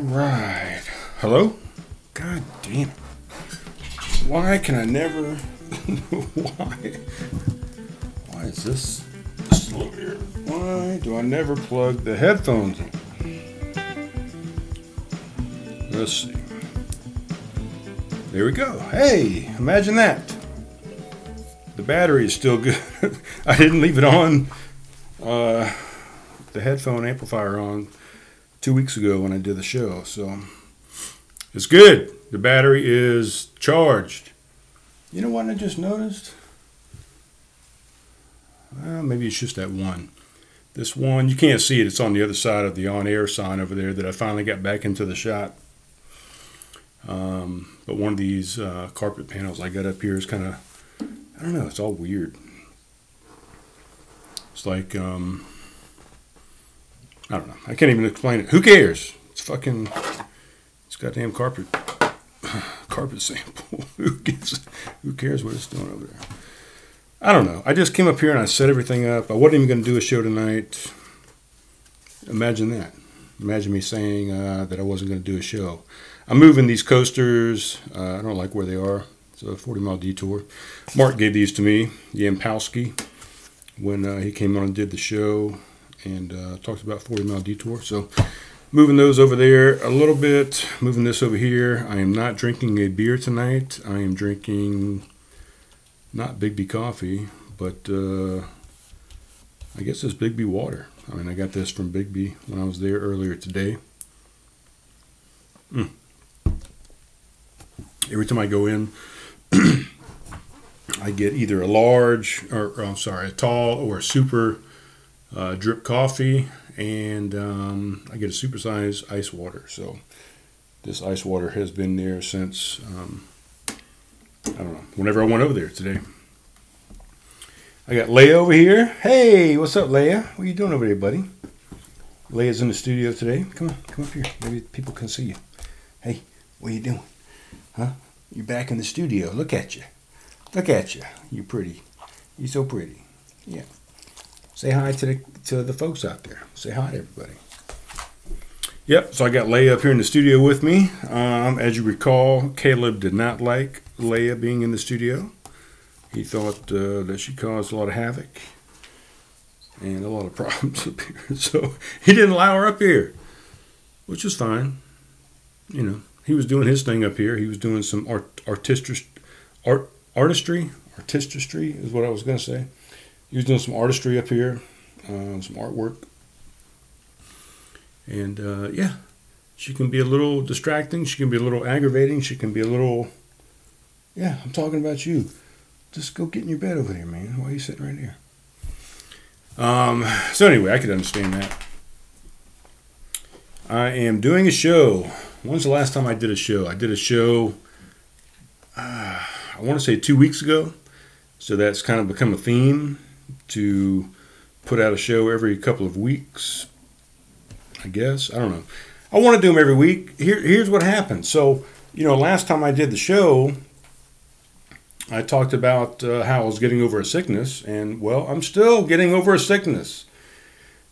Alright. Hello? God damn it. Why can I never... Why is this slow here? Why do I never plug the headphones in? Let's see. There we go. Hey, imagine that. The battery is still good. I didn't leave it on, the headphone amplifier on 2 weeks ago when I did the show. So it's good. The battery is charged. You know what I just noticed? Well, maybe it's just that one. This one, you can't see it. It's on the other side of the on-air sign over there that I finally got back into the shot. But one of these carpet panels I got up here is kind of, I don't know, it's all weird. It's like, I don't know. I can't even explain it. Who cares? It's fucking, it's goddamn carpet sample. Who cares what it's doing over there? I don't know. I just came up here and I set everything up. I wasn't even going to do a show tonight. Imagine that. Imagine me saying that I wasn't going to do a show. I'm moving these coasters. I don't like where they are. It's a 40-mile detour. Mark gave these to me, Yampowski, when he came on and did the show and talked about 40-mile detour. So moving those over there a little bit. Moving this over here. I am not drinking a beer tonight. I am drinking not Big B coffee, but I guess it's Big B water. I mean, I got this from Big B when I was there earlier today. Every time I go in, I get either a large, a tall or a super drip coffee, and I get a supersized ice water. So this ice water has been there since, I don't know, whenever I went over there today. I got Leia over here. Hey, what's up, Leia? What are you doing over there, buddy? Leia's in the studio today. Come on, come up here. Maybe people can see you. Hey, what are you doing? Huh? You're back in the studio. Look at you. Look at you. You're pretty. You're so pretty. Yeah. Say hi to the folks out there. Say hi to everybody. Yep, so I got Leia up here in the studio with me. As you recall, Caleb did not like Leia being in the studio. He thought that she caused a lot of havoc and a lot of problems up here. So he didn't allow her up here, which is fine. You know, he was doing his thing up here. He was doing some artistry is what I was going to say. He was doing some artistry up here, some artwork. And, yeah, she can be a little distracting. She can be a little aggravating. She can be a little, yeah, I'm talking about you. Just go get in your bed over there, man. Why are you sitting right here? So anyway, I could understand that. I am doing a show. When's the last time I did a show? I did a show, I want to say 2 weeks ago. So that's kind of become a theme to put out a show every couple of weeks, I guess. I don't know. I want to do them every week. Here's what happened. So, you know, last time I did the show, I talked about how I was getting over a sickness. And, well, I'm still getting over a sickness.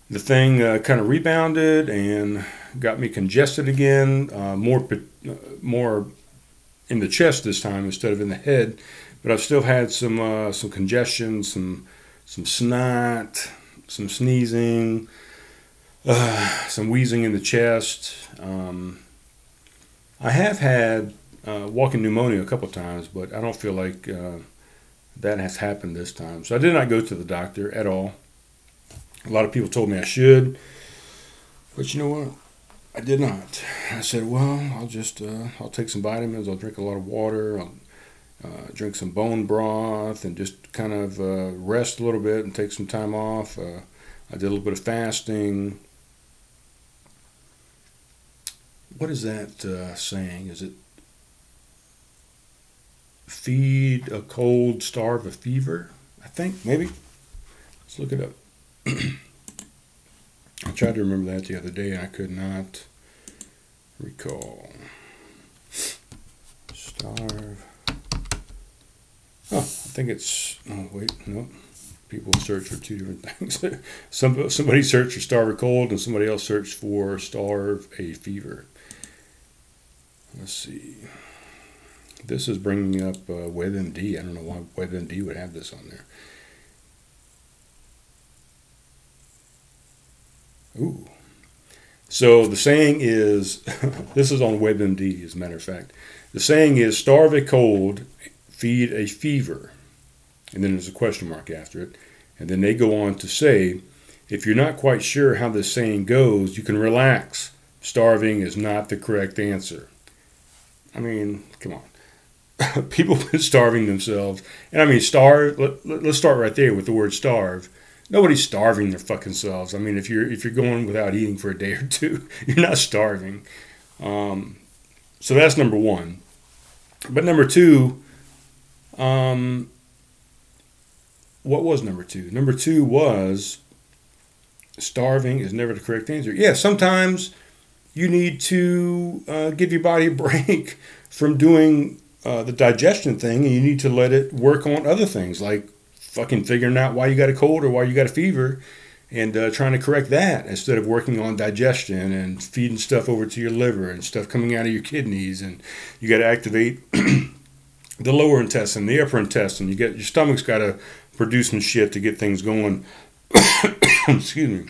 The thing kind of rebounded and got me congested again, more in the chest this time instead of in the head. But I've still had some congestion, some snot, some sneezing, some wheezing in the chest. I have had walking pneumonia a couple of times, but I don't feel like that has happened this time. So I did not go to the doctor at all. A lot of people told me I should, but you know what? I did not. I said, well, I'll take some vitamins. I'll drink a lot of water. I'll drink some bone broth and just kind of rest a little bit and take some time off. I did a little bit of fasting. What is that saying? Is it feed a cold, starve a fever? I think, maybe. Let's look it up. I tried to remember that the other day and I could not recall. Starve. Oh, I think it's, oh wait, no. People search for two different things. Somebody searched for starve a cold and somebody else searched for starve a fever. Let's see. This is bringing up WebMD. I don't know why WebMD would have this on there. Ooh. So the saying is, this is on WebMD as a matter of fact. The saying is, starve a cold, feed a fever. And then there's a question mark after it. And then they go on to say, if you're not quite sure how this saying goes, you can relax. Starving is not the correct answer. I mean, come on. People have been starving themselves. And I mean, starve, let's start right there with the word starve. Nobody's starving their fucking selves. I mean, if you're going without eating for a day or two, you're not starving. So that's number one. But number two, what was number two? Number two was starving is never the correct answer. Yeah, sometimes you need to give your body a break from doing the digestion thing, and you need to let it work on other things like fucking figuring out why you got a cold or why you got a fever and trying to correct that instead of working on digestion and feeding stuff over to your liver and stuff coming out of your kidneys. And you got to activate the lower intestine, the upper intestine. Your stomach's got to produce some shit to get things going. Excuse me.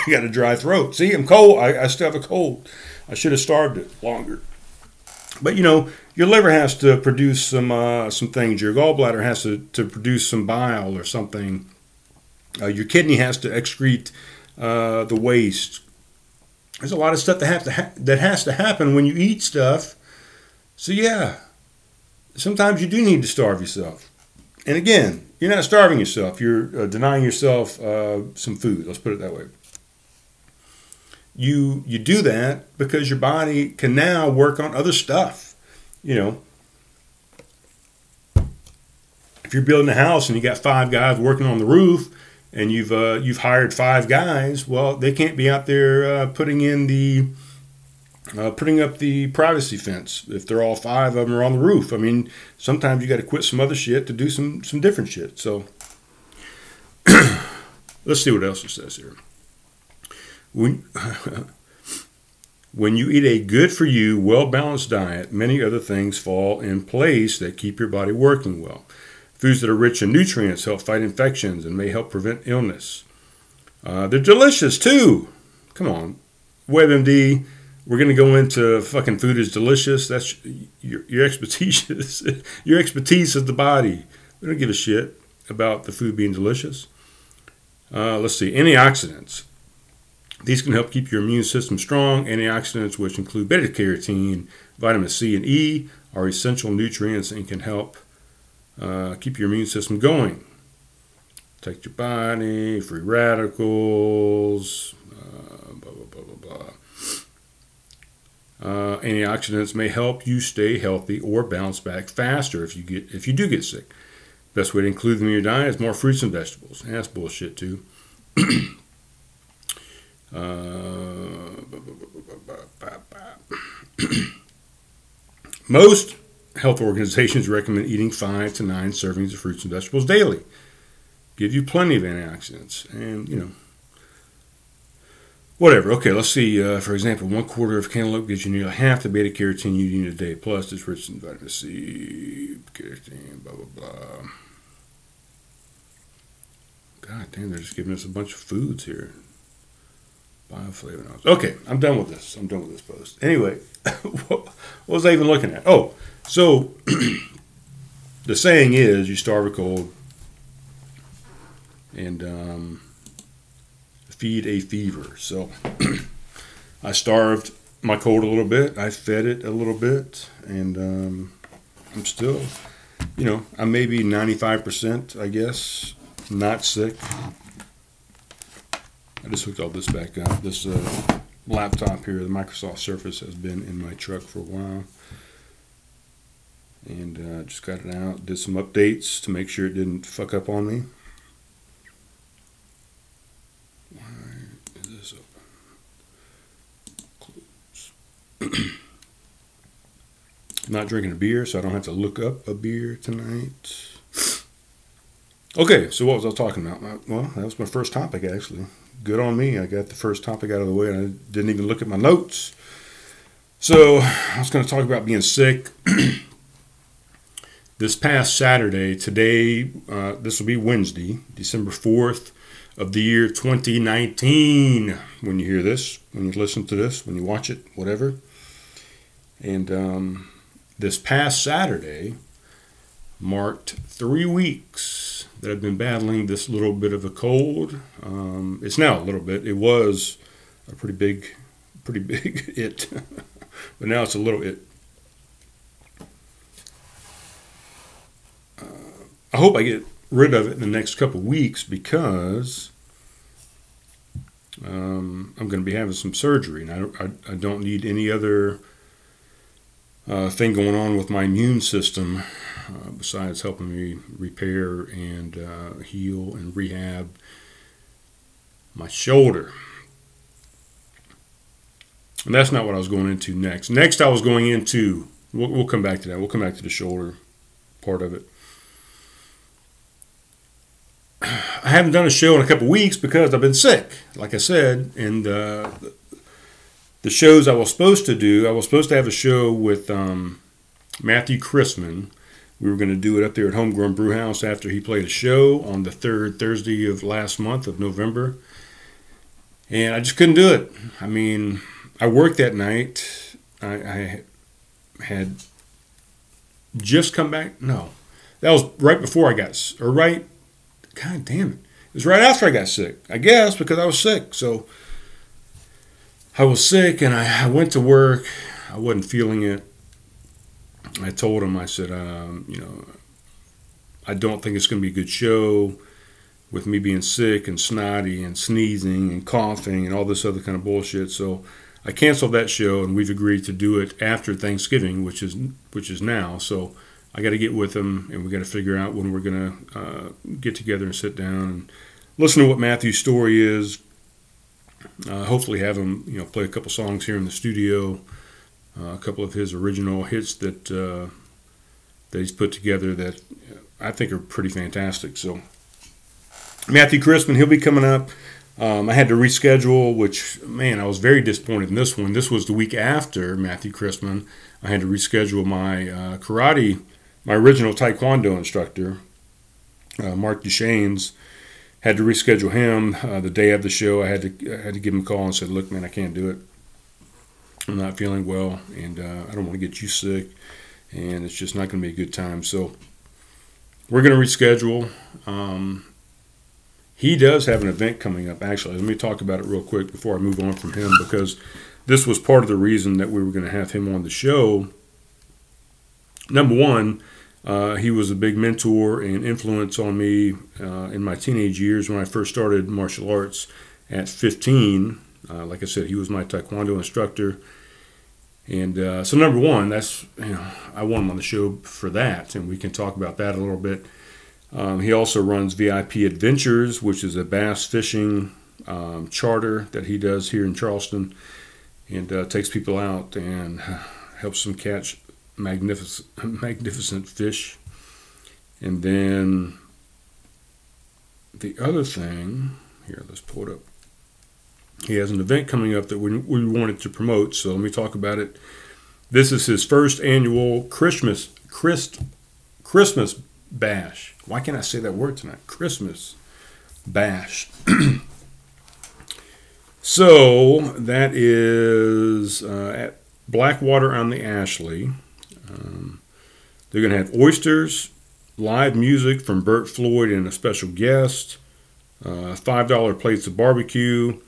You got a dry throat. See, I'm cold. I still have a cold. I should have starved it longer. But, you know, your liver has to produce some things. Your gallbladder has to produce some bile or something. Your kidney has to excrete the waste. There's a lot of stuff that has to happen when you eat stuff. So, yeah, sometimes you do need to starve yourself. And, again, you're not starving yourself. You're denying yourself some food. Let's put it that way. You do that because your body can now work on other stuff. You know, if you're building a house and you got 5 guys working on the roof, and you've hired 5 guys, well, they can't be out there putting up the privacy fence if they're all 5 of them are on the roof. I mean, sometimes you got to quit some other shit to do some different shit. So let's see what else it says here. When you eat a good-for-you, well-balanced diet, many other things fall in place that keep your body working well. Foods that are rich in nutrients help fight infections and may help prevent illness. They're delicious, too. Come on. WebMD, we're going to go into fucking food is delicious. That's your expertise. Your expertise is the body. We don't give a shit about the food being delicious. Let's see. Antioxidants. These can help keep your immune system strong. Antioxidants, which include beta-carotene, vitamin C, and E, are essential nutrients and can help keep your immune system going. Protect your body, free radicals, blah, blah, blah, blah, blah. Antioxidants may help you stay healthy or bounce back faster if you do get sick. Best way to include them in your diet is more fruits and vegetables. And that's bullshit, too. Most health organizations recommend eating 5 to 9 servings of fruits and vegetables daily. Give you plenty of antioxidants, and you know, whatever. Okay, let's see. For example, 1/4 of cantaloupe gives you nearly half the beta carotene you need a day. Plus, it's rich in vitamin C, carotene, blah blah blah. God damn, they're just giving us a bunch of foods here. Bioflavonoids. Okay, I'm done with this. I'm done with this post. Anyway, what was I even looking at? Oh, so the saying is you starve a cold and feed a fever. So I starved my cold a little bit. I fed it a little bit, and I'm still, you know, I'm maybe 95%, I guess, not sick. I just hooked all this back up. This laptop here, the Microsoft Surface, has been in my truck for a while. And just got it out. Did some updates to make sure it didn't fuck up on me. Why is this open? Close. I'm not drinking a beer, so I don't have to look up a beer tonight. Okay, so what was I talking about? Well, that was my first topic, actually. Good on me. I got the first topic out of the way, and I didn't even look at my notes. So I was going to talk about being sick. This past Saturday, today, this will be Wednesday, December 4th of the year 2019. When you hear this, when you listen to this, when you watch it, whatever. And this past Saturday marked 3 weeks that I've been battling this little bit of a cold. It's now a little bit. It was a pretty big it, but now it's a little it. I hope I get rid of it in the next couple weeks because I'm going to be having some surgery, and I don't need any other thing going on with my immune system besides helping me repair and heal and rehab my shoulder. And that's not what I was going into next. Next, I was going into, we'll come back to that. We'll come back to the shoulder part of it. I haven't done a show in a couple weeks because I've been sick, like I said. And the shows I was supposed to do, I was supposed to have a show with Matthew Chrisman. We were going to do it up there at Homegrown Brew House after he played a show on the third Thursday of last month of November. And I just couldn't do it. I mean, I worked that night. I had just come back. No, that was right before I got, or right, God damn it. It was right after I got sick, I guess, because I was sick. So I was sick, and I went to work. I wasn't feeling it. I told him, I said, I don't think it's going to be a good show with me being sick and snotty and sneezing and coughing and all this other kind of bullshit. So I canceled that show, and we've agreed to do it after Thanksgiving, which is now. So I got to get with him, and we got to figure out when we're going to get together and sit down and listen to what Matthew's story is. Hopefully have him, play a couple songs here in the studio, a couple of his original hits that he's put together that I think are pretty fantastic. So Matthew Chrisman, he'll be coming up. I had to reschedule, which, man, I was very disappointed in this one. This was the week after Matthew Chrisman. I had to reschedule my karate. My original Taekwondo instructor, Mark Duchesne's, had to reschedule him the day of the show. I had to give him a call and said, "Look, man, I can't do it. I'm not feeling well, and I don't want to get you sick, and it's just not going to be a good time." So we're going to reschedule. He does have an event coming up, actually. Let me talk about it real quick before I move on from him, because this was part of the reason that we were going to have him on the show. Number one, he was a big mentor and influence on me in my teenage years when I first started martial arts at 15. Like I said, he was my Taekwondo instructor. And so number one, that's, I want him on the show for that, and we can talk about that a little bit. He also runs VIP Adventures, which is a bass fishing charter that he does here in Charleston, and takes people out and helps them catch magnificent fish. And then the other thing, here, let's pull it up. He has an event coming up that we wanted to promote, so let me talk about it. This is his first annual Christmas bash. Why can't I say that word tonight? Christmas bash. So that is at Blackwater on the Ashley. They're going to have oysters, live music from Bert Floyd and a special guest, $5 plates of barbecue.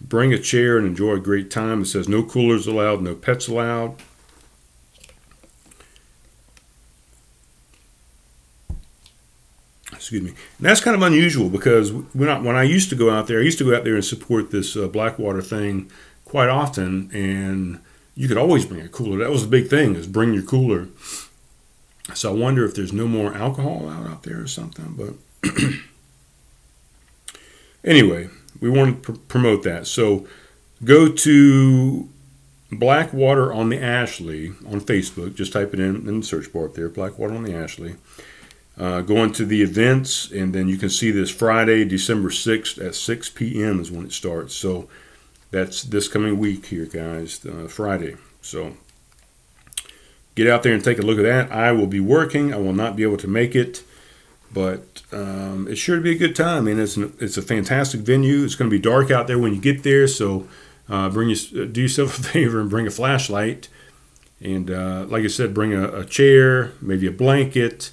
Bring a chair and enjoy a great time. It says no coolers allowed, no pets allowed. Excuse me. And that's kind of unusual because when I used to go out there, and support this Blackwater thing quite often, and you could always bring a cooler. That was the big thing, is bring your cooler. So I wonder if there's no more alcohol out there or something. But anyway, we want to promote that. So go to Blackwater on the Ashley on Facebook. Just type it in the search bar up there, Blackwater on the Ashley. Go into the events, and then you can see this Friday, December 6th at 6 p.m. is when it starts. So That's this coming week here, guys, Friday. So get out there and take a look at that. I will be working. I will not be able to make it, but it's sure to be a good time. And it's a fantastic venue. It's going to be dark out there when you get there, so do yourself a favor and bring a flashlight. And like I said, bring a chair, maybe a blanket,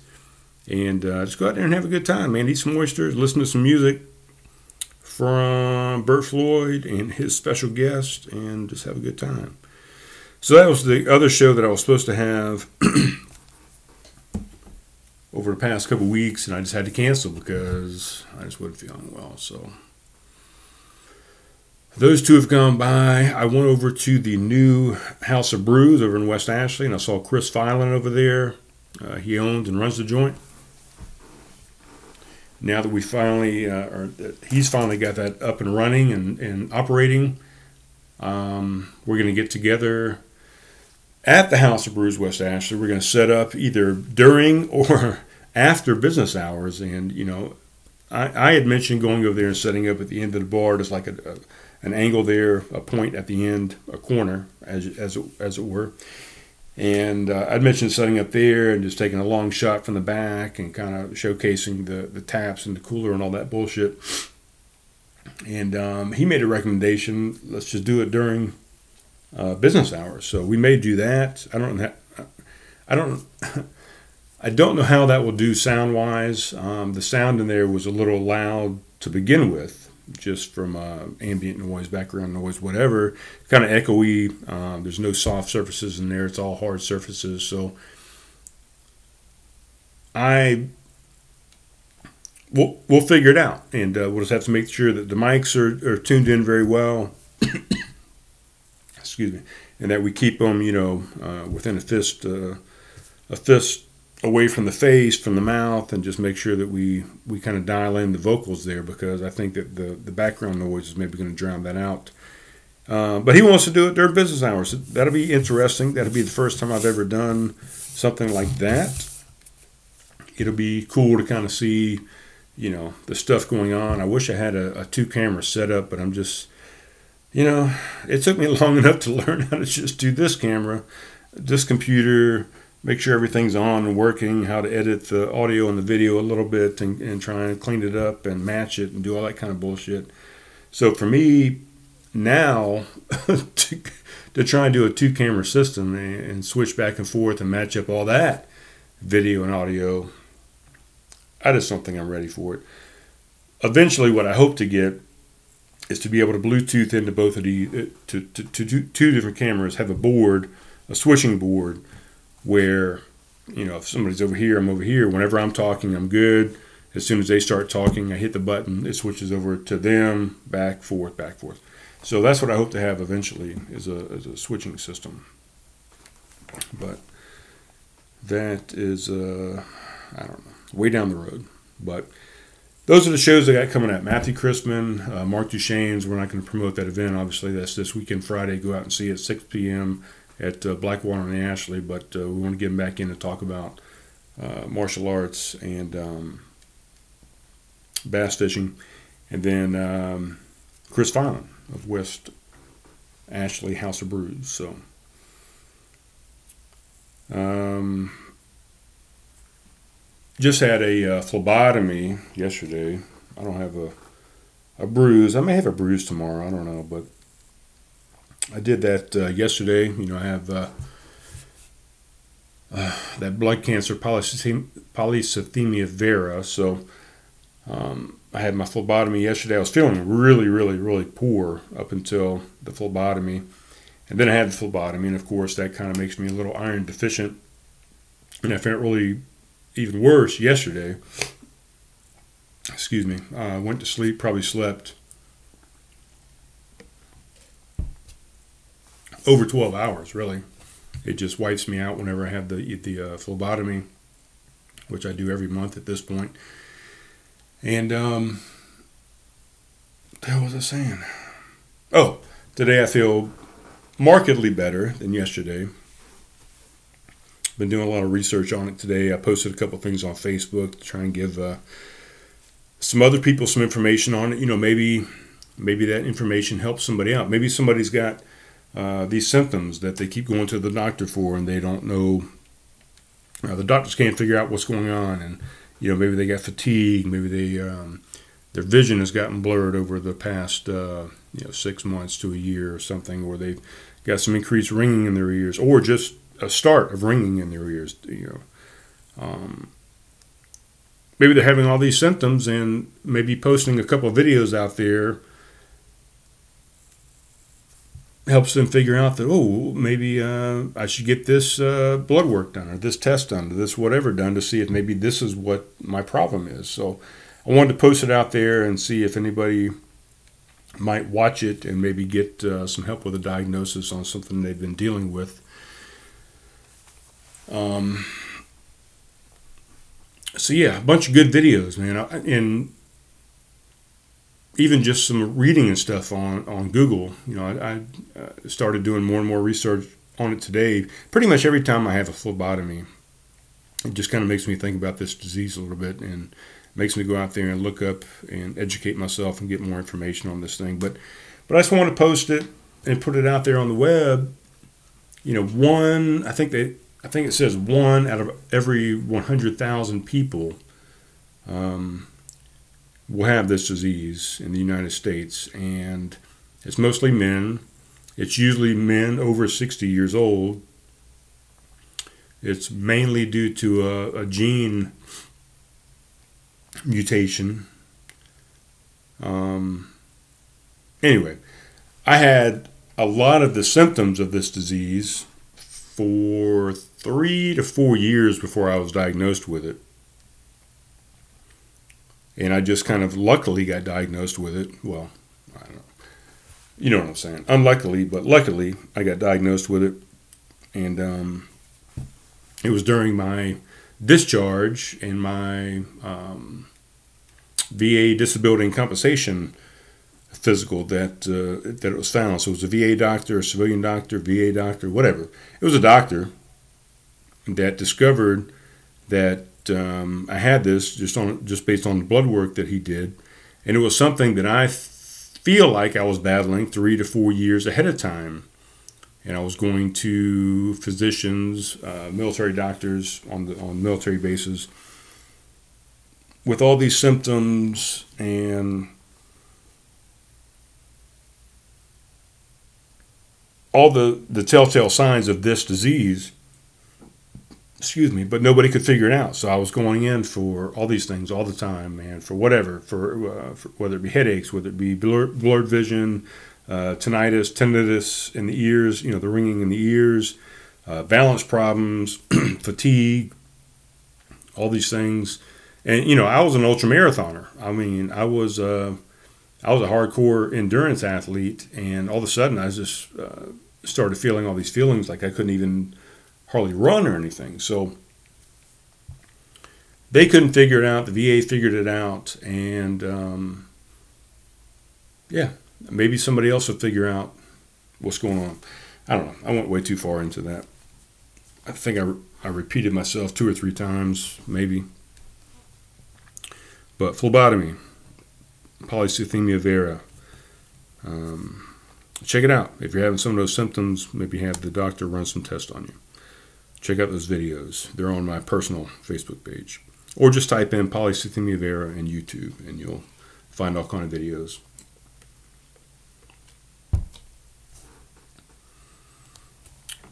and just go out there and have a good time, man. Eat some oysters, listen to some music from Bert Floyd and his special guest, and just have a good time. So that was the other show that I was supposed to have over the past couple weeks, and I just had to cancel because I just wasn't feeling well. So those two have gone by. I went over to the new House of Brews over in West Ashley, and I saw Chris Filan over there. He owns and runs the joint. Now that we finally, he's finally got that up and running and operating, we're going to get together at the House of Brews West Ashley. We're going to set up either during or after business hours. And, you know, I had mentioned going over there and setting up at the end of the bar. There's like an angle there, a point at the end, a corner, as it were. And I'd mentioned setting up there and just taking a long shot from the back and kind of showcasing the taps and the cooler and all that bullshit. And he made a recommendation, let's just do it during business hours. So we may do that. I don't know how that will do sound wise. The sound in there was a little loud to begin with, just from ambient noise, background noise, whatever. Kind of echoey. There's no soft surfaces in there. It's all hard surfaces. So we'll figure it out, and we'll just have to make sure that the mics are tuned in very well. Excuse me, and that we keep them, you know, within a fist away from the face, from the mouth, and just make sure that we kind of dial in the vocals there, because I think that the background noise is maybe going to drown that out. But he wants to do it during business hours. That'll be interesting. That'll be the first time I've ever done something like that. It'll be cool to kind of see, you know, the stuff going on. I wish I had a 2-camera setup, but I'm just, you know, it took me long enough to learn how to just do this camera, this computer, make sure everything's on and working, how to edit the audio and the video a little bit, and try and clean it up and match it and do all that kind of bullshit. So for me now, to try and do a 2-camera system and switch back and forth and match up all that video and audio, I just don't think I'm ready for it. Eventually, what I hope to get is to be able to Bluetooth into both of the to two different cameras, have a board, a switching board, where, you know, if somebody's over here, I'm over here. Whenever I'm talking, I'm good. As soon as they start talking, I hit the button. It switches over to them, back, forth, back, forth. So that's what I hope to have eventually, is a switching system. But that is, I don't know, way down the road. But those are the shows I got coming up. Matthew Christman, Mark Duchesne's. We're not going to promote that event, obviously. That's this weekend, Friday. Go out and see it at 6 p.m. at Blackwater and Ashley, but we want to get him back in to talk about martial arts and bass fishing. And then Chris Filan of West Ashley House of Brews. So just had a phlebotomy yesterday. I don't have a bruise. I may have a bruise tomorrow. I don't know, but I did that yesterday. You know, I have that blood cancer, polycythemia vera. So I had my phlebotomy yesterday. I was feeling really, really, really poor up until the phlebotomy. And then I had the phlebotomy, and of course that kind of makes me a little iron deficient. And I felt really even worse yesterday. Excuse me. I went to sleep, probably slept over 12 hours, really. It just wipes me out whenever I have the phlebotomy, which I do every month at this point. And what the hell was I saying? Oh, today I feel markedly better than yesterday. Been doing a lot of research on it today. I posted a couple things on Facebook to try and give some other people some information on it. You know, maybe maybe that information helps somebody out. Maybe somebody's got these symptoms that they keep going to the doctor for, and they don't know. The doctors can't figure out what's going on, and maybe they got fatigue. Maybe their vision has gotten blurred over the past 6 months to a year or something, or they've got some increased ringing in their ears, or just a start of ringing in their ears. Maybe they're having all these symptoms, and maybe posting a couple of videos out there helps them figure out that, maybe I should get this blood work done, or this test done, or this whatever done, to see if maybe this is what my problem is. So I wanted to post it out there and see if anybody might watch it and maybe get some help with a diagnosis on something they've been dealing with. So yeah, a bunch of good videos, man, and even just some reading and stuff on Google. I started doing more and more research on it today. Pretty much every time I have a phlebotomy, it just kind of makes me think about this disease a little bit, and makes me go out there and look up and educate myself and get more information on this thing. But I just want to post it and put it out there on the web. I think it says 1 out of every 100,000 people will have this disease in the United States, and it's mostly men. It's usually men over 60 years old. It's mainly due to a gene mutation. Anyway, I had a lot of the symptoms of this disease for 3 to 4 years before I was diagnosed with it. And I just kind of luckily got diagnosed with it. Well, I don't know. You know what I'm saying. Unluckily, but luckily, I got diagnosed with it. And it was during my discharge and my VA disability and compensation physical that it was found. So it was a VA doctor, a civilian doctor, VA doctor, whatever. It was a doctor that discovered that I had this just based on the blood work that he did, and it was something that I feel like I was battling 3 to 4 years ahead of time. And I was going to physicians, military doctors on military bases with all these symptoms and all the telltale signs of this disease. Excuse me, but nobody could figure it out. So I was going in for all these things all the time, man, for whatever, for whether it be headaches, whether it be blurred vision, tinnitus in the ears, the ringing in the ears, balance problems, fatigue, all these things. And, I was an ultra marathoner. I mean, I was a hardcore endurance athlete, and all of a sudden I just started feeling all these feelings like I couldn't even hardly run or anything. So they couldn't figure it out. The VA figured it out, and maybe somebody else will figure out what's going on. I don't know. I went way too far into that. I think I repeated myself 2 or 3 times, maybe. But phlebotomy, polycythemia vera. Check it out. If you're having some of those symptoms, maybe have the doctor run some tests on you. Check out those videos. They're on my personal Facebook page. Or just type in polycythemia vera in YouTube, and you'll find all kind of videos.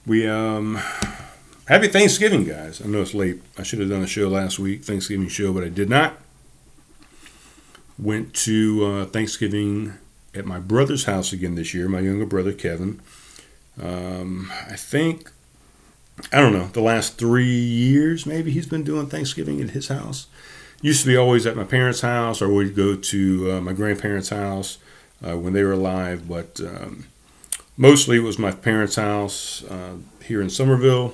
We happy Thanksgiving, guys. I know it's late. I should have done a show last week, Thanksgiving show, but I did not. Went to Thanksgiving at my brother's house again this year, my younger brother, Kevin. I don't know, the last 3 years maybe he's been doing Thanksgiving at his house. Used to be always at my parents' house, or we'd go to my grandparents' house when they were alive, but mostly it was my parents' house here in Somerville.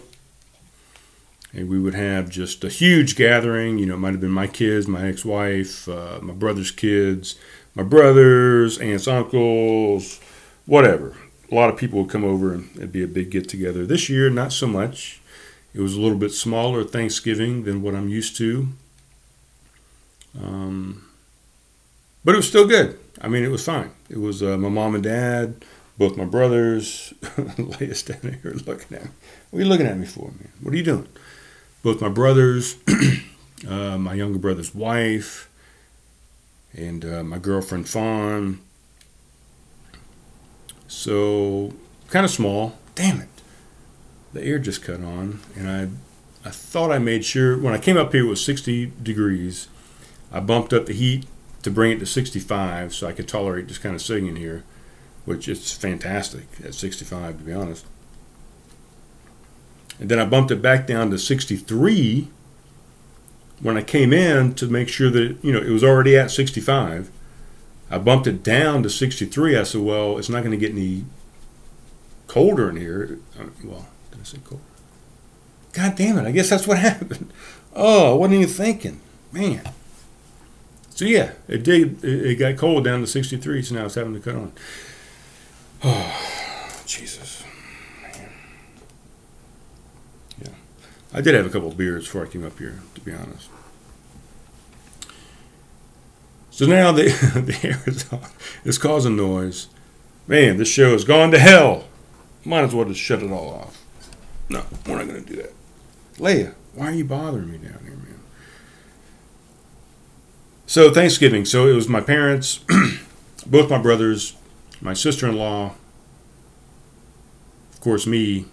And we would have just a huge gathering. It might have been my kids, my ex-wife, my brother's kids, my brothers, aunts, uncles, whatever. A lot of people would come over, and it'd be a big get-together. This year, not so much. It was a little bit smaller Thanksgiving than what I'm used to. But it was still good. I mean, it was fine. It was my mom and dad, both my brothers. Leia's standing here looking at me. What are you looking at me for, man? What are you doing? Both my brothers, my younger brother's wife, and my girlfriend Fawn. So, kind of small. Damn it. The air just cut on, and I thought I made sure, when I came up here it was 60 degrees. I bumped up the heat to bring it to 65 so I could tolerate just kind of sitting in here, which is fantastic at 65, to be honest. And then I bumped it back down to 63 when I came in to make sure that, it was already at 65. I bumped it down to 63. I said, well, it's not going to get any colder in here. Well, did I say cold? God damn it, I guess that's what happened. Oh, I wasn't even thinking. Man. So yeah, it got cold down to 63, so now it's having to cut on. Oh, Jesus. Man. Yeah. I did have a couple of beers before I came up here, to be honest. So now the air is on. It's causing noise. Man, this show has gone to hell. Might as well just shut it all off. No, we're not going to do that. Leia, why are you bothering me down here, man? So Thanksgiving. So it was my parents, both my brothers, my sister-in-law, of course me,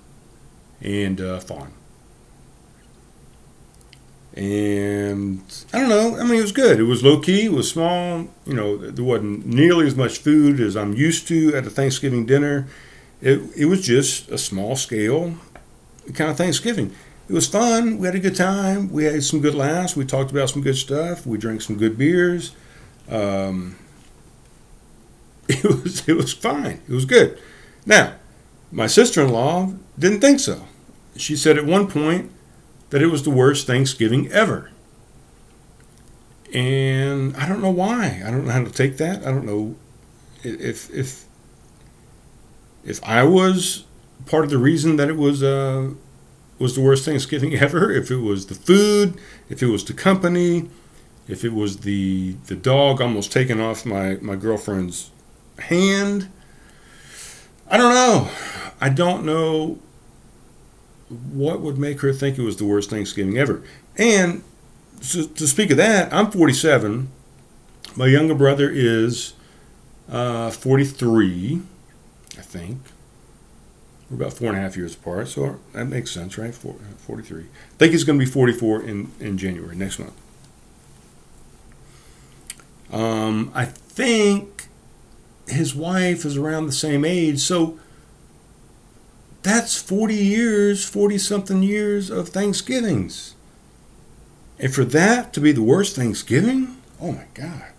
and Fawn. And I don't know. I mean, it was good. It was low-key. It was small. There wasn't nearly as much food as I'm used to at a Thanksgiving dinner. It was just a small-scale kind of Thanksgiving. It was fun. We had a good time. We had some good laughs. We talked about some good stuff. We drank some good beers. It was fine. It was good. Now, my sister-in-law didn't think so. She said at one point that it was the worst Thanksgiving ever. And I don't know why. I don't know how to take that. I don't know if I was part of the reason that it was the worst Thanksgiving ever, if it was the food, if it was the company, if it was the dog almost taking off my girlfriend's hand. I don't know. I don't know what would make her think it was the worst Thanksgiving ever. And to speak of that, I'm 47. My younger brother is 43, I think. We're about 4.5 years apart, so that makes sense, right? 43. I think he's going to be 44 in January, next month. I think his wife is around the same age, so that's 40-something years of Thanksgivings. And for that to be the worst Thanksgiving? Oh, my God.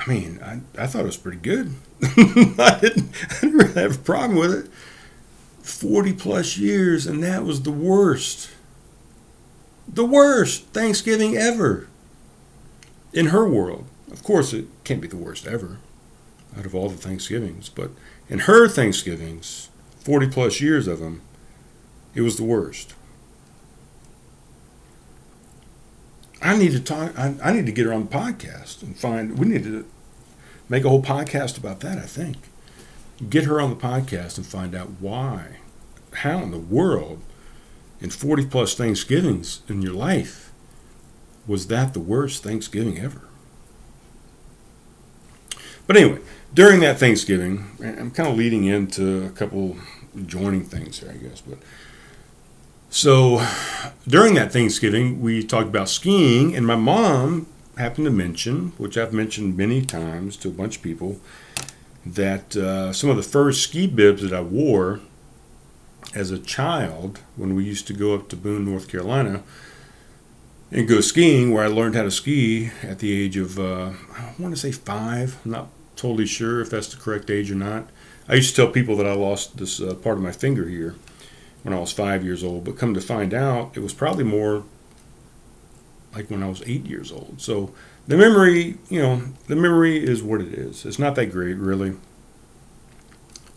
I mean, I thought it was pretty good. I didn't really have a problem with it. 40-plus years, and that was the worst. The worst Thanksgiving ever. In her world. Of course, it can't be the worst ever out of all the Thanksgivings. But in her Thanksgivings, 40-plus years of them, it was the worst. I need to talk. I need to get her on the podcast and we need to make a whole podcast about that, I think. Get her on the podcast and find out why. How in the world, in 40-plus Thanksgivings in your life, was that the worst Thanksgiving ever? But anyway, during that Thanksgiving, I'm kind of leading into a couple joining things here, I guess. But so during that Thanksgiving, we talked about skiing, and my mom happened to mention, which I've mentioned many times to a bunch of people, that some of the first ski bibs that I wore as a child when we used to go up to Boone, North Carolina, and go skiing, where I learned how to ski at the age of, I want to say 5. I'm not totally sure if that's the correct age or not. I used to tell people that I lost this part of my finger here when I was 5 years old, but come to find out, it was probably more like when I was 8 years old. So the memory, the memory is what it is. It's not that great, really.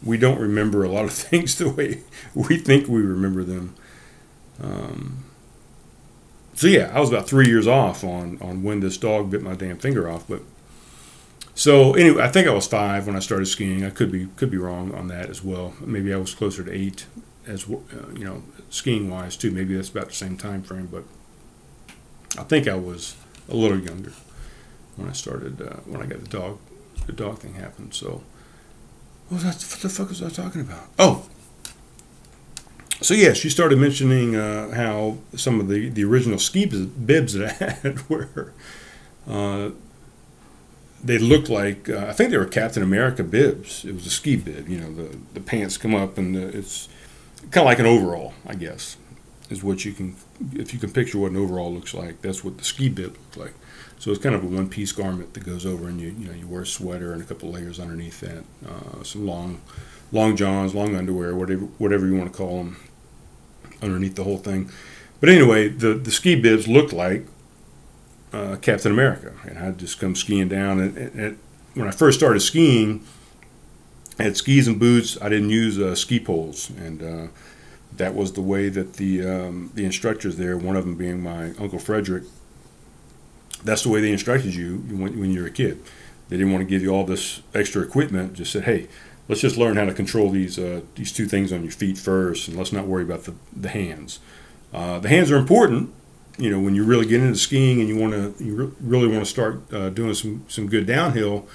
We don't remember a lot of things the way we think we remember them. So yeah, I was about 3 years off on when this dog bit my damn finger off. But so anyway, I think I was 5 when I started skiing. I could be wrong on that as well. Maybe I was closer to 8 as skiing wise too. Maybe that's about the same time frame. But I think I was a little younger when I started when I got the dog thing happened. So what the fuck was I talking about? Oh. So yeah, she started mentioning how some of the original ski bibs that I had were they looked like I think they were Captain America bibs. It was a ski bib, the pants come up and it's kind of like an overall, I guess, is what you can, if you can picture what an overall looks like. That's what the ski bib looks like. So it's kind of a one-piece garment that goes over, and you wear a sweater and a couple layers underneath that, some long johns, long underwear, whatever you want to call them, underneath the whole thing. But anyway, the ski bibs looked like Captain America, and I'd just come skiing down. And when I first started skiing, I had skis and boots. I didn't use ski poles, and that was the way that the instructors there, one of them being my Uncle Frederick, that's the way they instructed you when you were a kid. They didn't want to give you all this extra equipment. Just said, hey, let's just learn how to control these two things on your feet first, and let's not worry about the hands. The hands are important, when you really get into skiing and you really want to start doing some good downhill.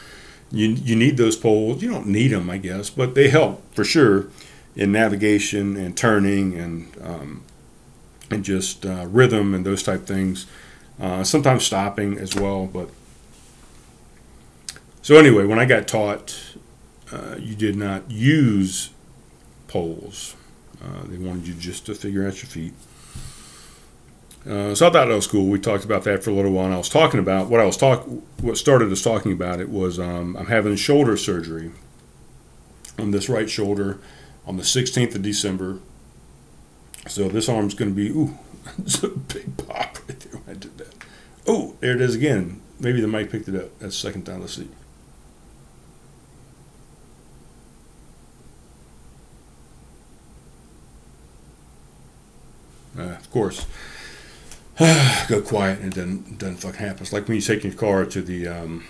You need those poles. You don't need them, I guess, but they help for sure in navigation and turning and just rhythm and those type things. Sometimes stopping as well. But so anyway, when I got taught, you did not use poles. They wanted you just to figure out your feet. So I thought that was cool. We talked about that for a little while. And I was talking about what started us talking about it was I'm having shoulder surgery on this right shoulder on the 16th of December. So this arm's going to be it's a big pop right there when I did that. Oh, there it is again. Maybe the mic picked it up. That's the second time. Let's see. Of course, go quiet and it doesn't fucking happen. It's like when you take your car to the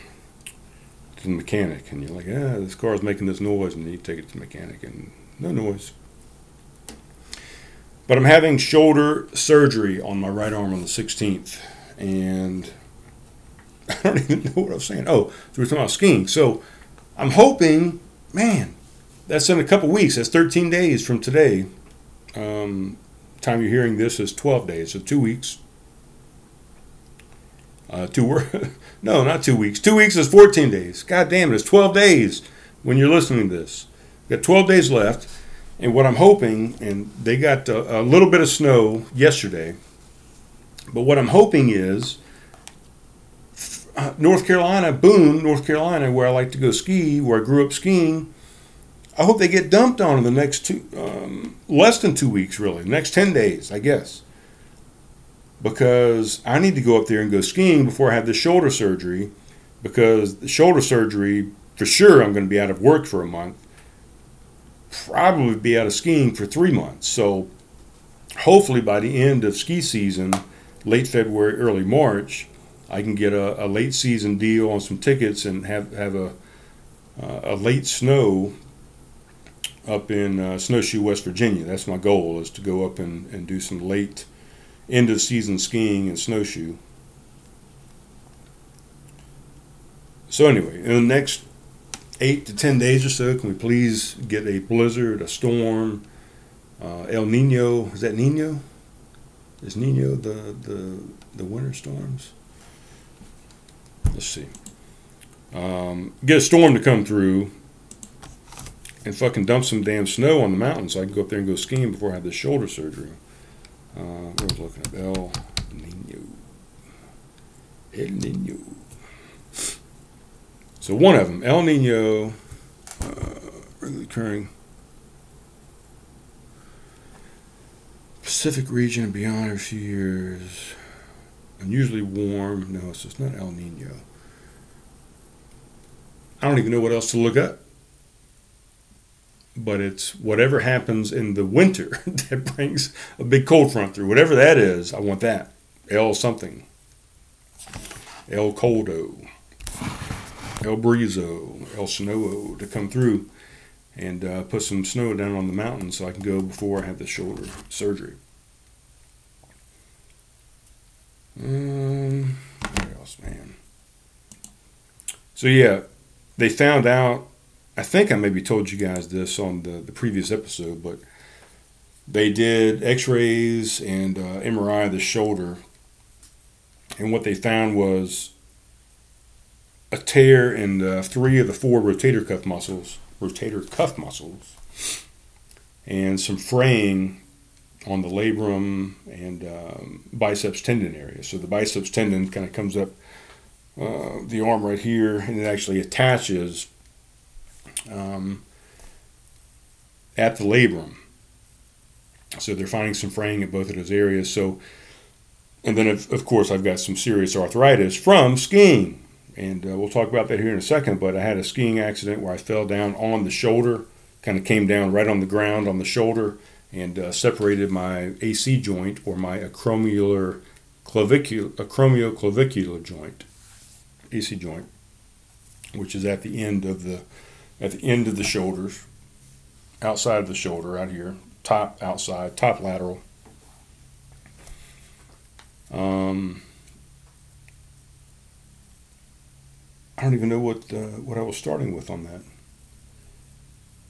mechanic and you're like, this car's making this noise, and then you take it to the mechanic and no noise. But I'm having shoulder surgery on my right arm on the 16th, and I don't even know what I was saying. Oh, so we're talking about skiing. So I'm hoping, man, that's in a couple weeks. That's 13 days from today. Time you're hearing this is 12 days, so 2 weeks. No, not 2 weeks. 2 weeks is 14 days. God damn it, it's 12 days when you're listening to this. Got 12 days left. And what I'm hoping, and they got a little bit of snow yesterday, but what I'm hoping is North Carolina, Boone, North Carolina, where I like to go ski, where I grew up skiing, I hope they get dumped on in the next less than 2 weeks, really, next 10 days, I guess. Because I need to go up there and go skiing before I have the shoulder surgery, because the shoulder surgery, for sure, I'm going to be out of work for a month. Probably be out of skiing for 3 months. So hopefully by the end of ski season, late February, early March, I can get a late season deal on some tickets and have a late snow up in Snowshoe, West Virginia. That's my goal, is to go up and do some late end of season skiing in Snowshoe. So anyway, in the next 8 to 10 days or so, can we please get a blizzard, a storm, El Nino? Is that Nino? Is Nino the winter storms? Let's see. Get a storm to come through and fucking dump some damn snow on the mountain so I can go up there and go skiing before I have this shoulder surgery. What was I looking at? El Nino. El Nino. So one of them, El Nino, regularly occurring Pacific region and beyond every few years. Unusually warm. No, so it's not El Nino. I don't even know what else to look up. But it's whatever happens in the winter that brings a big cold front through. Whatever that is, I want that. El something, El Coldo, El Brizo, El Snowo to come through and put some snow down on the mountain so I can go before I have the shoulder surgery. What else, man? So yeah, they found out, I think I maybe told you guys this on the previous episode, but they did x-rays and MRI of the shoulder, and what they found was a tear in 3 of the 4 rotator cuff muscles, and some fraying on the labrum and biceps tendon area. So the biceps tendon kind of comes up the arm right here, and it actually attaches at the labrum. So they're finding some fraying at both of those areas. So, and then of course I've got some serious arthritis from skiing, and we'll talk about that here in a second. But I had a skiing accident where I fell down on the shoulder, kind of came down right on the ground on the shoulder, and separated my AC joint, or my acromioclavicular joint, AC joint, which is at the end of the shoulders, outside of the shoulder, out here, top outside, top lateral. I don't even know what I was starting with on that.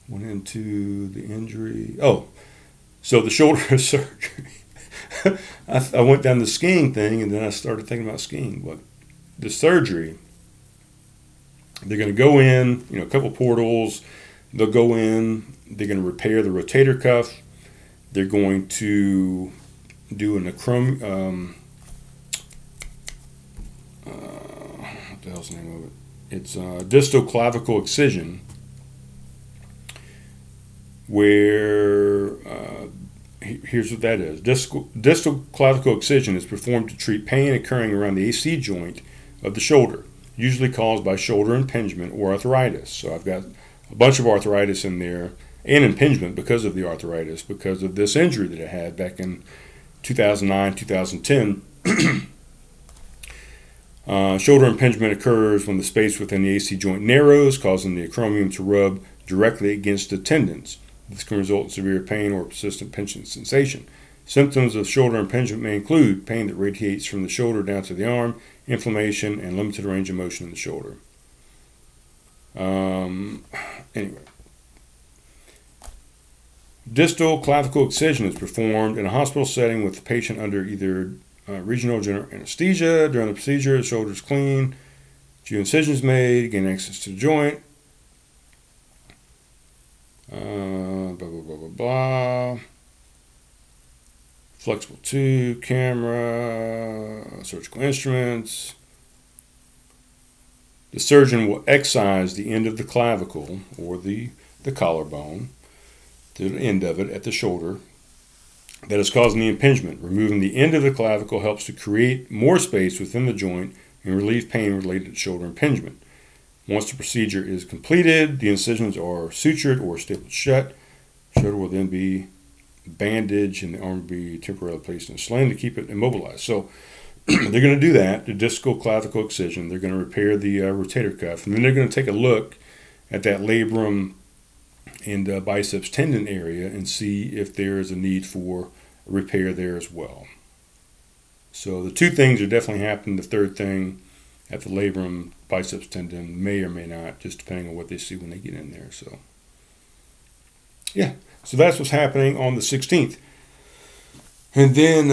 Went into the injury. Oh, so the shoulder surgery. I went down the skiing thing, and then I started thinking about skiing. But the surgery, they're going to go in, a couple portals. They'll go in. They're going to repair the rotator cuff. They're going to do an what the hell's the name of it? It's distal clavicle excision, where here's what that is. Distal clavicle excision is performed to treat pain occurring around the AC joint of the shoulder, usually caused by shoulder impingement or arthritis. So I've got a bunch of arthritis in there, and impingement because of the arthritis, because of this injury that I had back in 2009, 2010. Shoulder impingement occurs when the space within the AC joint narrows, causing the acromion to rub directly against the tendons. This can result in severe pain or persistent pinching sensation. Symptoms of shoulder impingement may include pain that radiates from the shoulder down to the arm, inflammation, and limited range of motion in the shoulder. Anyway. Distal clavicle excision is performed in a hospital setting with the patient under either regional general anesthesia. During the procedure, the shoulder is clean, a few incisions made, gain access to the joint. Blah, blah, blah, blah, blah. Flexible tube, camera, surgical instruments. The surgeon will excise the end of the clavicle, or the collarbone, to the end of it at the shoulder that is causing the impingement. Removing the end of the clavicle helps to create more space within the joint and relieve pain related to shoulder impingement. Once the procedure is completed, the incisions are sutured or stapled shut. The shoulder will then be bandaged and the arm will be temporarily placed in a sling to keep it immobilized. So they're going to do that, the distal clavicle excision. They're going to repair the rotator cuff, and then they're going to take a look at that labrum and biceps tendon area and see if there is a need for repair there as well. So the two things are definitely happening. The third thing at the labrum biceps tendon may or may not, just depending on what they see when they get in there. So yeah, so that's what's happening on the 16th. And then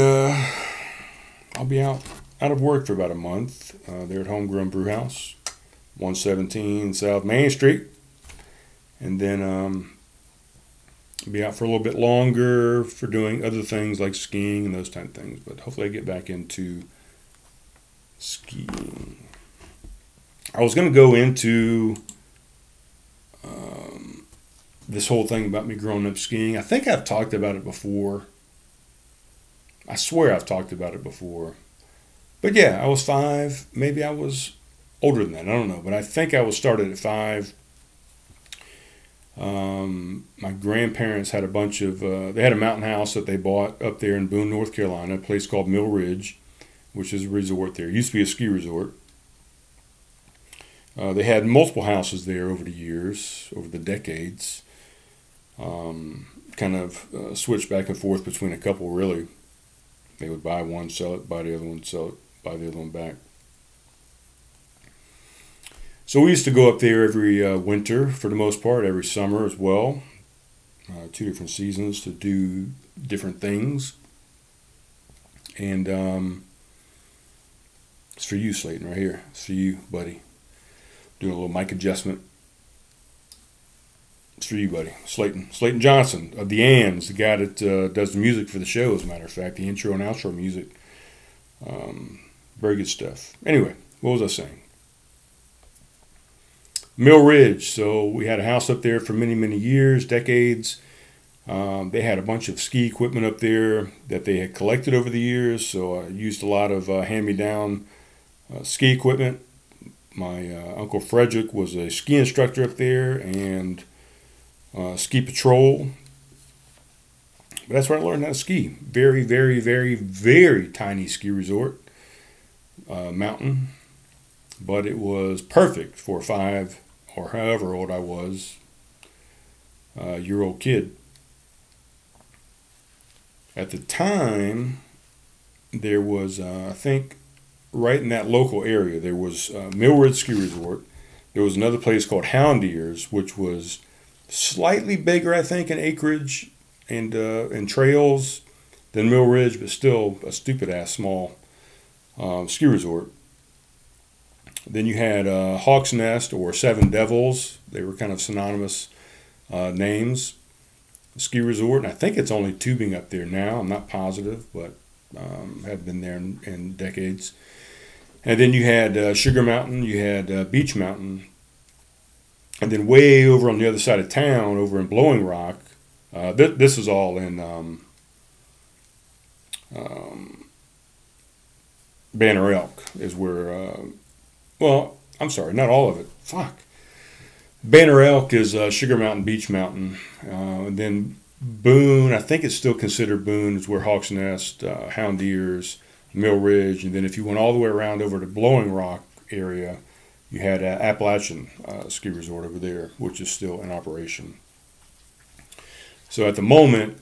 I'll be out of work for about a month. There at Homegrown Brew House, 117 South Main Street. And then be out for a little bit longer for doing other things like skiing and those type of things. But hopefully I get back into skiing. I was going to go into this whole thing about me growing up skiing. I think I've talked about it before. I swear I've talked about it before. But yeah, I was 5. Maybe I was older than that. I don't know. But I think I was started at 5. My grandparents had a bunch of, they had a mountain house that they bought up there in Boone, North Carolina, a place called Mill Ridge. which is a resort there. It used to be a ski resort. They had multiple houses there over the years, over the decades. Kind of switched back and forth between a couple, really. They would buy one, sell it, buy the other one, sell it, buy the other one back. So we used to go up there every winter, for the most part, every summer as well. 2 different seasons to do different things. And it's for you, Slayton, right here. It's for you, buddy. Doing a little mic adjustment. It's for you, buddy. Slayton. Slayton Johnson of the Anns, the guy that does the music for the show, as a matter of fact, the intro and outro music. Very good stuff. Anyway, what was I saying? Mill Ridge. So we had a house up there for many, many years, decades. They had a bunch of ski equipment up there that they had collected over the years. So I used a lot of hand-me-down ski equipment. My Uncle Frederick was a ski instructor up there and ski patrol. But that's where I learned how to ski. Very, very, very, very tiny ski resort. Mountain. But it was perfect for 5 or however old I was, year-old kid. At the time, there was, I think, right in that local area, there was Mill Ridge Ski Resort. There was another place called Hound Ears, which was slightly bigger, I think, in acreage and trails than Mill Ridge, but still a stupid-ass small ski resort. Then you had Hawk's Nest or Seven Devils. They were kind of synonymous names. Ski resort, and I think it's only tubing up there now. I'm not positive, but have been there in decades. And then you had Sugar Mountain, you had Beach Mountain, and then way over on the other side of town, over in Blowing Rock, this is all in Banner Elk, is where, well, I'm sorry, not all of it. Fuck. Banner Elk is Sugar Mountain, Beach Mountain. And then Boone, I think it's still considered Boone, is where Hawk's Nest, Hound Ears, Mill Ridge. And then if you went all the way around over to Blowing Rock area, you had Appalachian Ski Resort over there, which is still in operation. So at the moment,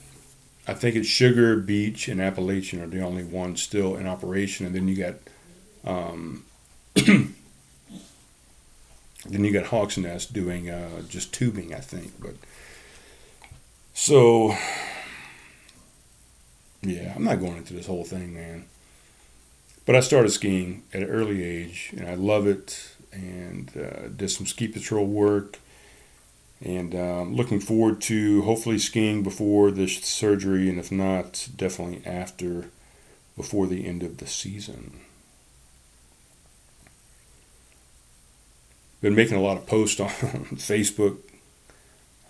I think it's Sugar, Beach, and Appalachian are the only ones still in operation. And then you got then you got Hawk's Nest doing just tubing, I think. But so, yeah, I'm not going into this whole thing, man. But I started skiing at an early age, and I love it. And did some ski patrol work, and looking forward to hopefully skiing before the surgery, and if not, definitely after, before the end of the season. Been making a lot of posts on Facebook.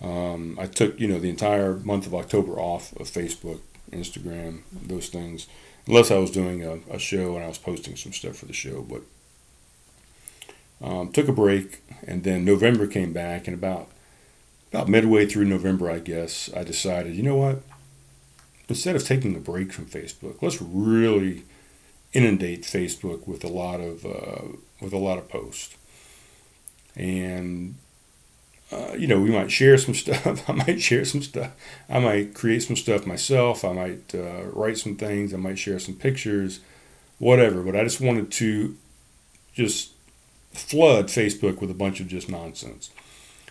I took, the entire month of October off of Facebook, Instagram, those things, unless I was doing a show and I was posting some stuff for the show. But took a break, and then November came back, and about midway through November, I guess, I decided, you know what? Instead of taking a break from Facebook, let's really inundate Facebook with a lot of posts. And we might share some stuff. I might share some stuff. I might create some stuff myself. I might write some things. I might share some pictures, whatever. But I just wanted to just flood Facebook with a bunch of just nonsense.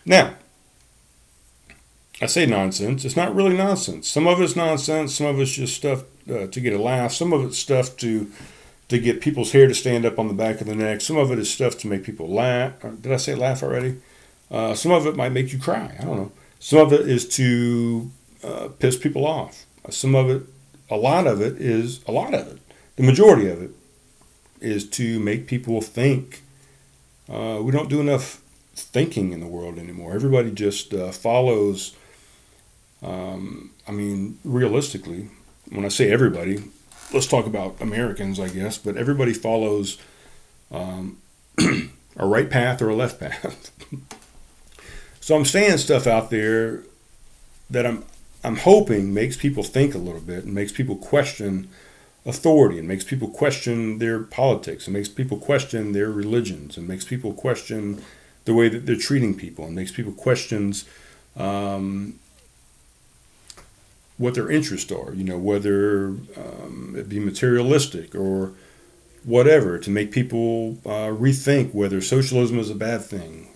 Now, I say nonsense. It's not really nonsense. Some of it's nonsense. Some of it's just stuff to get a laugh. Some of it's stuff to get people's hair to stand up on the back of the neck. Some of it is stuff to make people laugh. Did I say laugh already? Some of it might make you cry. I don't know. Some of it is to piss people off. Some of it, a lot of it, the majority of it is to make people think. We don't do enough thinking in the world anymore. Everybody just follows. Realistically, when I say everybody, let's talk about Americans, I guess, but everybody follows a right path or a left path. So I'm saying stuff out there that I'm hoping makes people think a little bit and makes people question authority, and makes people question their politics, and makes people question their religions, and makes people question the way that they're treating people, and makes people question what their interests are, whether it be materialistic or whatever, to make people rethink whether socialism is a bad thing.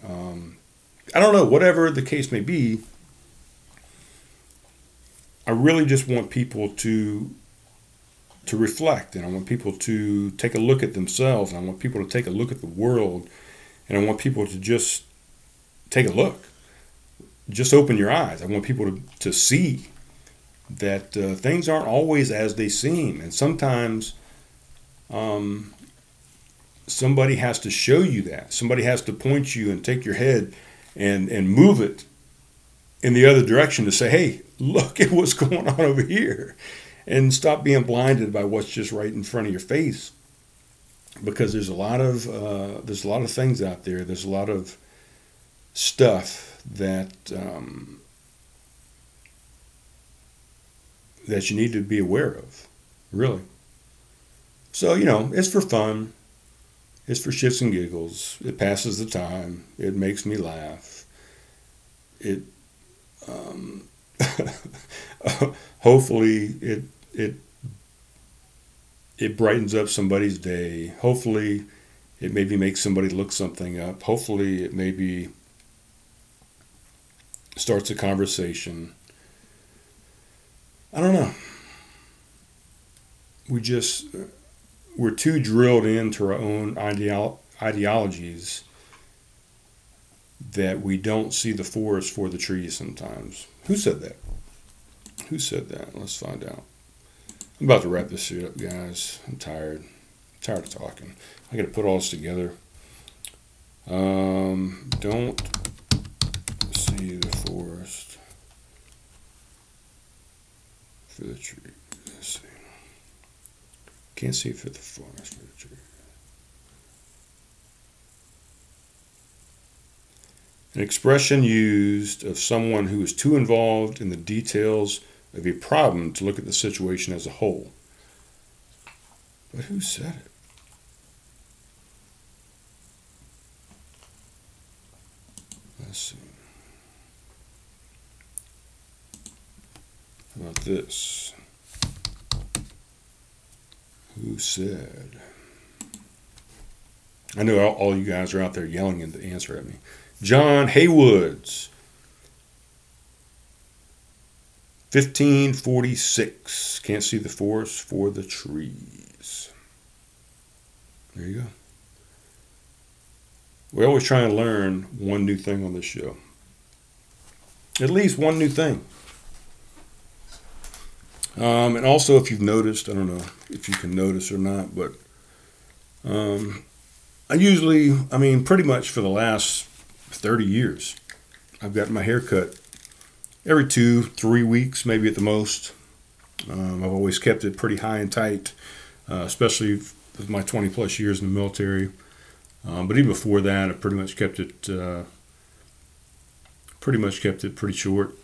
I don't know, whatever the case may be, I really just want people to reflect, and I want people to take a look at themselves, and I want people to take a look at the world, and I want people to just take a look. Just open your eyes. I want people to see that things aren't always as they seem, and sometimes somebody has to show you that. Somebody has to point you and take your head and move it in the other direction to say, hey, look at what's going on over here, and stop being blinded by what's just right in front of your face. Because there's a lot of things out there. There's a lot of stuff that that you need to be aware of, really. So, it's for fun. It's for shits and giggles. It passes the time. It makes me laugh. It hopefully it brightens up somebody's day. Hopefully it maybe makes somebody look something up. Hopefully it maybe starts a conversation. I don't know. We're too drilled into our own ideologies that we don't see the forest for the trees sometimes. Who said that? Who said that? Let's find out. I'm about to wrap this shit up, guys. I'm tired. I'm tired of talking. I got to put all this together. Don't see the forest for the tree. Let's see. Can't see for the forest for the tree. An expression used of someone who is too involved in the details of a problem to look at the situation as a whole. But who said it? Let's see. How about this? Who said? I know all you guys are out there yelling the answer at me. John Haywoods, 1546. Can't see the forest for the trees. There you go. We're always trying to learn one new thing on this show. At least one new thing. And also, if you've noticed, I don't know if you can notice or not, but pretty much for the last 30 years, I've gotten my hair cut every 2-3 weeks, maybe at the most. I've always kept it pretty high and tight, especially with my 20 plus years in the military. But even before that, I pretty much kept it pretty short.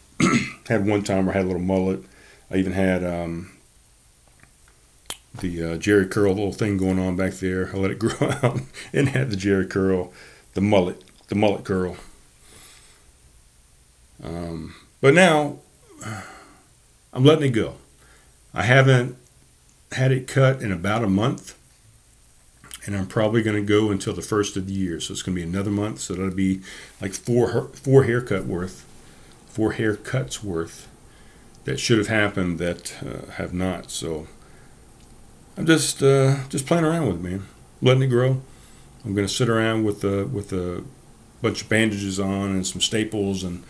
Had one time where I had a little mullet. I even had the Jerry curl little thing going on back there. I let it grow out and had the Jerry curl, the mullet curl. But now I'm letting it go. I haven't had it cut in about a month, and I'm probably going to go until the first of the year. So it's going to be another month. So that'll be like four haircuts worth that should have happened that have not. So I'm just playing around with it, man. Letting it grow. I'm going to sit around with a bunch of bandages on and some staples and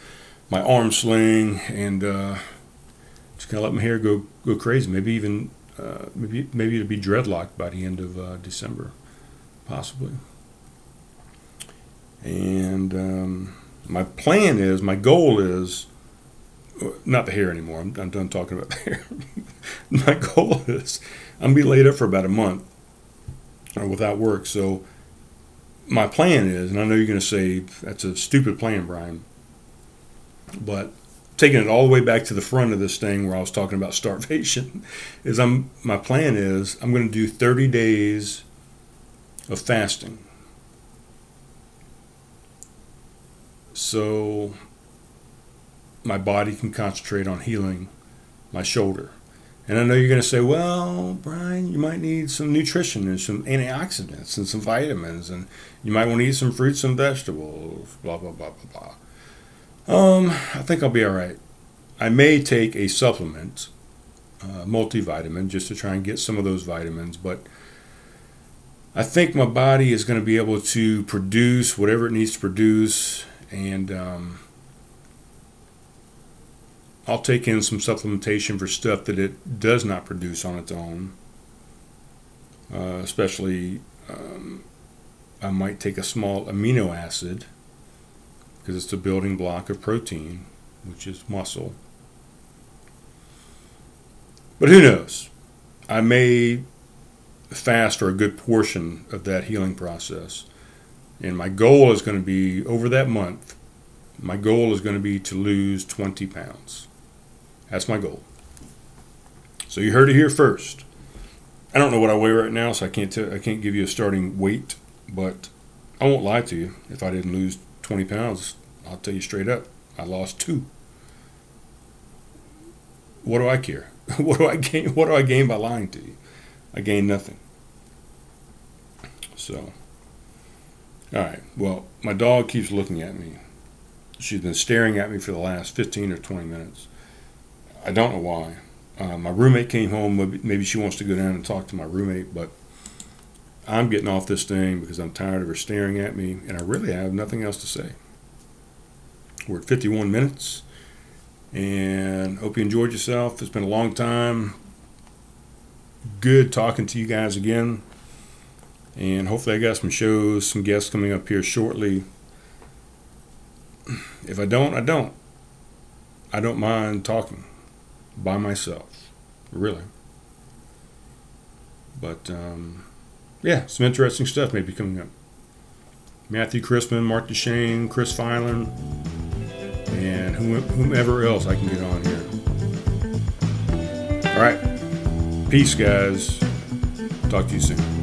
my arm sling, and just kind of let my hair go crazy. Maybe even maybe it'll be dreadlocked by the end of December, possibly. And my goal is not the hair anymore. I'm done talking about the hair. My goal is I'm gonna be laid up for about a month without work. So my plan is, and I know you're gonna say that's a stupid plan, Brian, but taking it all the way back to the front of this thing where I was talking about starvation, is my plan is I'm going to do 30 days of fasting. So my body can concentrate on healing my shoulder. And I know you're going to say, well, Brian, you might need some nutrition and some antioxidants and some vitamins, and you might want to eat some fruits and vegetables, blah, blah, blah, blah, blah. I think I'll be all right. I may take a supplement, multivitamin, just to try and get some of those vitamins, but I think my body is going to be able to produce whatever it needs to produce, and I'll take in some supplementation for stuff that it does not produce on its own. Especially, I might take a small amino acid because it's the building block of protein, which is muscle. But who knows? I may fast for a good portion of that healing process. And my goal is going to be, over that month, my goal is going to be to lose 20 pounds. That's my goal. So you heard it here first. I don't know what I weigh right now, so I can't give you a starting weight, but I won't lie to you. If I didn't lose 20 pounds, I'll tell you straight up, I lost 2. What do I care? What do I gain? What do I gain by lying to you? I gain nothing. So, all right. Well, my dog keeps looking at me. She's been staring at me for the last 15 or 20 minutes. I don't know why. My roommate came home. Maybe she wants to go down and talk to my roommate, but I'm getting off this thing because I'm tired of her staring at me, and I really have nothing else to say. We're at 51 minutes, and hope you enjoyed yourself. It's been a long time. Good talking to you guys again, and hopefully I got some shows, some guests coming up here shortly. If I don't, I don't. I don't mind talking by myself, really. But yeah, some interesting stuff may be coming up. Matthew Chrisman, Mark DeShane, Chris Filan, and whomever else I can get on here. All right, peace, guys. Talk to you soon.